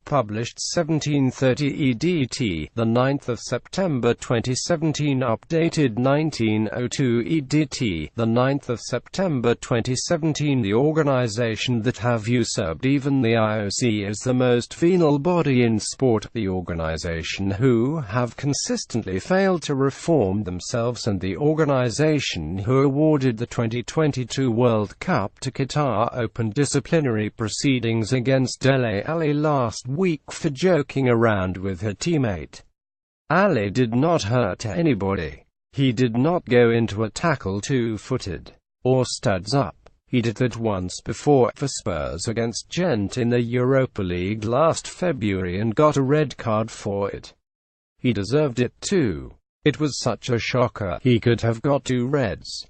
Published 1730 EDT, the 9th of September 2017. Updated 1902 EDT, the 9th of September 2017. The organization that have usurped even the IOC as the most venal body in sport, the organization who have consistently failed to reform themselves, and the organization who awarded the 2022 World Cup to Qatar opened disciplinary proceedings against Dele Alli last week for joking around with her teammate. Alli did not hurt anybody. He did not go into a tackle two-footed or studs up. He did that once before for Spurs against Gent in the Europa League last February and got a red card for it. He deserved it too. It was such a shocker. He could have got 2 reds.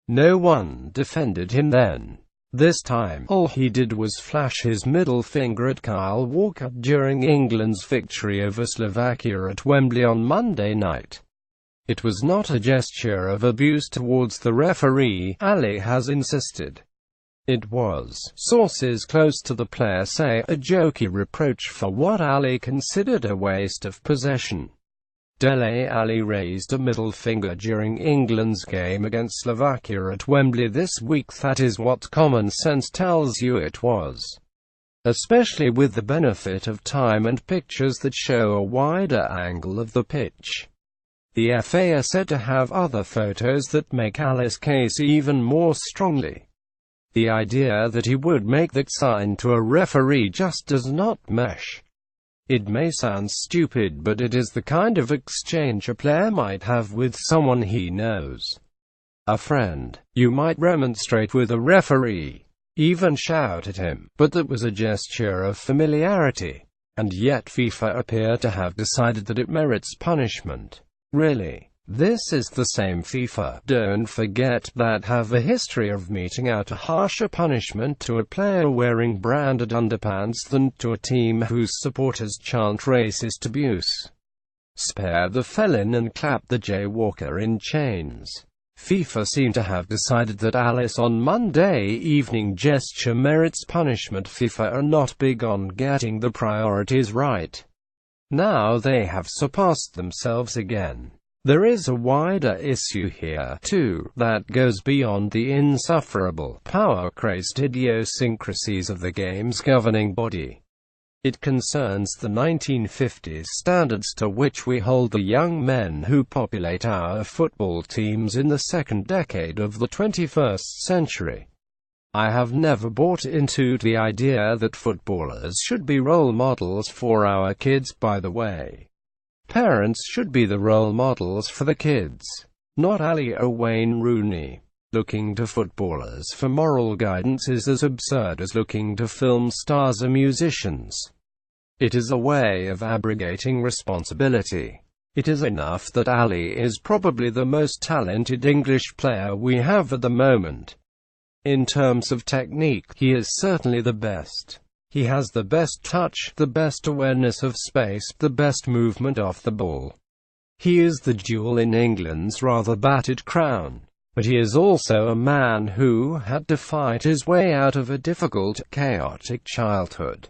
No one defended him then. This time, all he did was flash his middle finger at Kyle Walker during England's victory over Slovakia at Wembley on Monday night. It was not a gesture of abuse towards the referee, Alli has insisted. It was, sources close to the player say, a jokey reproach for what Alli considered a waste of possession. Dele Alli raised a middle finger during England's game against Slovakia at Wembley this week. That is what common sense tells you it was. Especially with the benefit of time and pictures that show a wider angle of the pitch. The FA are said to have other photos that make Alli's case even more strongly. The idea that he would make that sign to a referee just does not mesh. It may sound stupid, but it is the kind of exchange a player might have with someone he knows. A friend. You might remonstrate with a referee, even shout at him, but that was a gesture of familiarity. And yet FIFA appear to have decided that it merits punishment. Really? This is the same FIFA, don't forget, that have a history of meting out a harsher punishment to a player wearing branded underpants than to a team whose supporters chant racist abuse. Spare the felon and clap the jaywalker in chains. FIFA seem to have decided that Alli's on Monday evening gesture merits punishment. FIFA are not big on getting the priorities right. Now they have surpassed themselves again. There is a wider issue here, too, that goes beyond the insufferable, power-crazed idiosyncrasies of the game's governing body. It concerns the 1950s standards to which we hold the young men who populate our football teams in the second decade of the 21st century. I have never bought into the idea that footballers should be role models for our kids, by the way. Parents should be the role models for the kids, not Ali or Wayne Rooney. Looking to footballers for moral guidance is as absurd as looking to film stars or musicians. It is a way of abrogating responsibility. It is enough that Ali is probably the most talented English player we have at the moment. In terms of technique, he is certainly the best. He has the best touch, the best awareness of space, the best movement off the ball. He is the jewel in England's rather battered crown. But he is also a man who had to fight his way out of a difficult, chaotic childhood.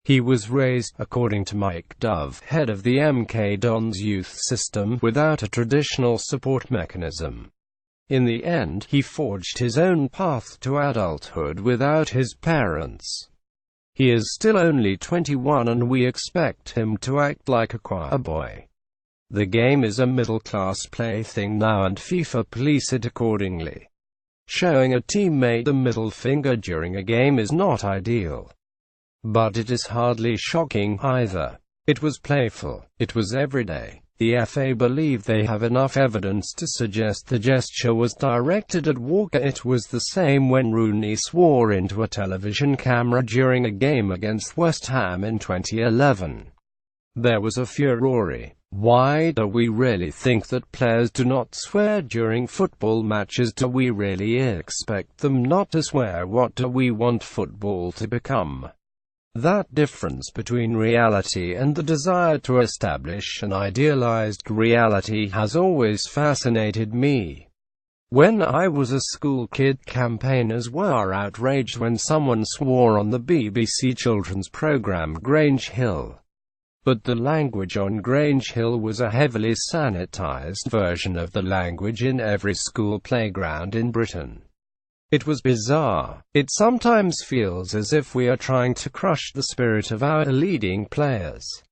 He was raised, according to Mike Dove, head of the MK Dons youth system, without a traditional support mechanism. In the end, he forged his own path to adulthood without his parents. He is still only 21 and we expect him to act like a choir boy. The game is a middle-class plaything now and FIFA police it accordingly. Showing a teammate the middle finger during a game is not ideal. But it is hardly shocking either. It was playful. It was everyday. The FA believe they have enough evidence to suggest the gesture was directed at Walker. It was the same when Rooney swore into a television camera during a game against West Ham in 2011. There was a furore. Why do we really think that players do not swear during football matches? Do we really expect them not to swear? What do we want football to become? That difference between reality and the desire to establish an idealized reality has always fascinated me. When I was a school kid, campaigners were outraged when someone swore on the BBC children's programme Grange Hill. But the language on Grange Hill was a heavily sanitised version of the language in every school playground in Britain. It was bizarre. It sometimes feels as if we are trying to crush the spirit of our leading players.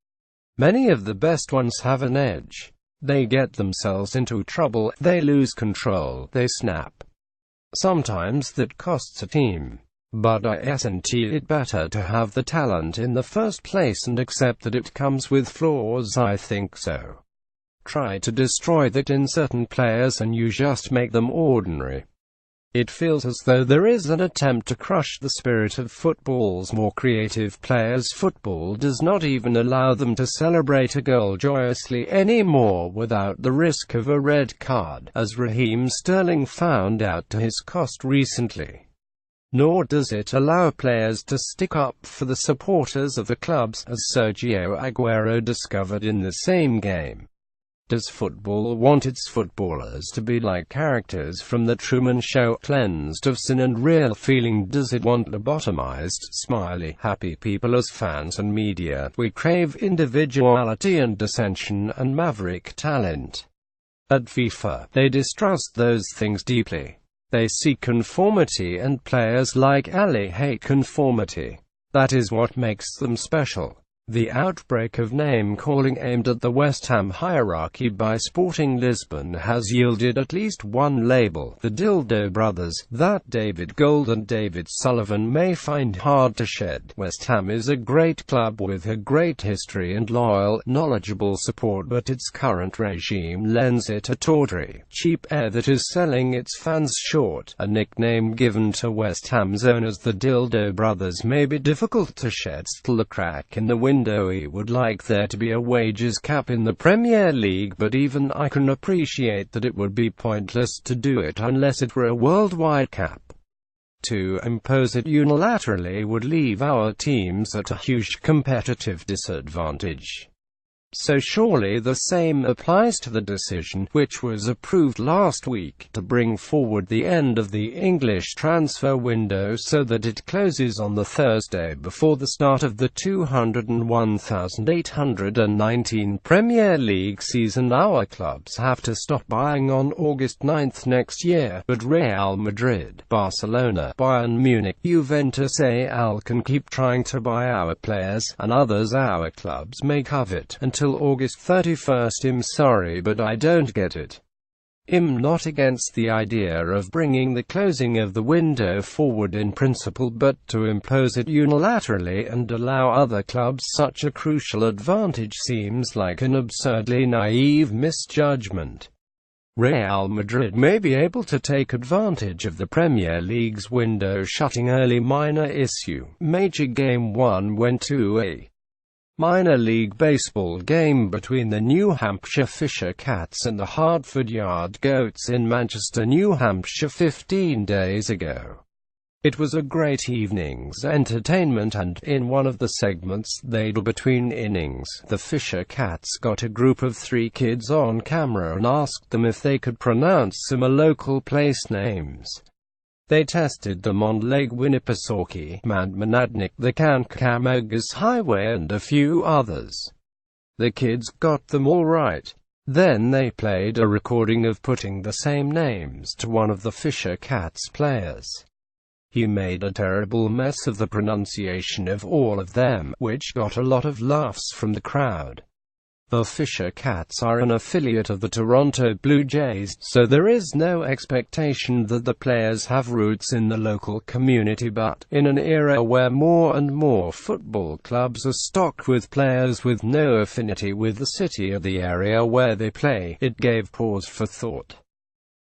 Many of the best ones have an edge. They get themselves into trouble, they lose control, they snap. Sometimes that costs a team. But isn't it better to have the talent in the first place and accept that it comes with flaws? I think so. Try to destroy that in certain players and you just make them ordinary. It feels as though there is an attempt to crush the spirit of football's more creative players. Football does not even allow them to celebrate a goal joyously anymore without the risk of a red card, as Raheem Sterling found out to his cost recently. Nor does it allow players to stick up for the supporters of the clubs, as Sergio Aguero discovered in the same game. Does football want its footballers to be like characters from The Truman Show, cleansed of sin and real feeling? Does it want lobotomized, smiley, happy people as fans and media? We crave individuality and dissension and maverick talent. At FIFA, they distrust those things deeply. They seek conformity, and players like Ali hate conformity. That is what makes them special. The outbreak of name-calling aimed at the West Ham hierarchy by Sporting Lisbon has yielded at least one label, the Dildo Brothers, that David Gold and David Sullivan may find hard to shed. West Ham is a great club with a great history and loyal, knowledgeable support, but its current regime lends it a tawdry, cheap air that is selling its fans short. A nickname given to West Ham's owners, the Dildo Brothers, may be difficult to shed. Still, a crack in the window. He would like there to be a wages cap in the Premier League, but even I can appreciate that it would be pointless to do it unless it were a worldwide cap. To impose it unilaterally would leave our teams at a huge competitive disadvantage. So surely the same applies to the decision, which was approved last week, to bring forward the end of the English transfer window so that it closes on the Thursday before the start of the 201,819 Premier League season. Our clubs have to stop buying on August 9th next year, but Real Madrid, Barcelona, Bayern Munich, Juventus Al can keep trying to buy our players, and others our clubs may covet, until August 31st. I'm sorry, but I don't get it. I'm not against the idea of bringing the closing of the window forward in principle, but to impose it unilaterally and allow other clubs such a crucial advantage seems like an absurdly naive misjudgment. Real Madrid may be able to take advantage of the Premier League's window shutting early. Minor issue. Major Game 1 went to a minor league baseball game between the New Hampshire Fisher Cats and the Hartford Yard Goats in Manchester, New Hampshire 15 days ago. It was a great evening's entertainment, and in one of the segments they do between innings, the Fisher Cats got a group of 3 kids on camera and asked them if they could pronounce some local place names. They tested them on Lake Winnipesaukee, Mount Monadnock, the Kankamogus Highway and a few others. The kids got them all right. Then they played a recording of putting the same names to one of the Fisher Cats players. He made a terrible mess of the pronunciation of all of them, which got a lot of laughs from the crowd. The Fisher Cats are an affiliate of the Toronto Blue Jays, so there is no expectation that the players have roots in the local community, but, in an era where more and more football clubs are stocked with players with no affinity with the city or the area where they play, it gave pause for thought.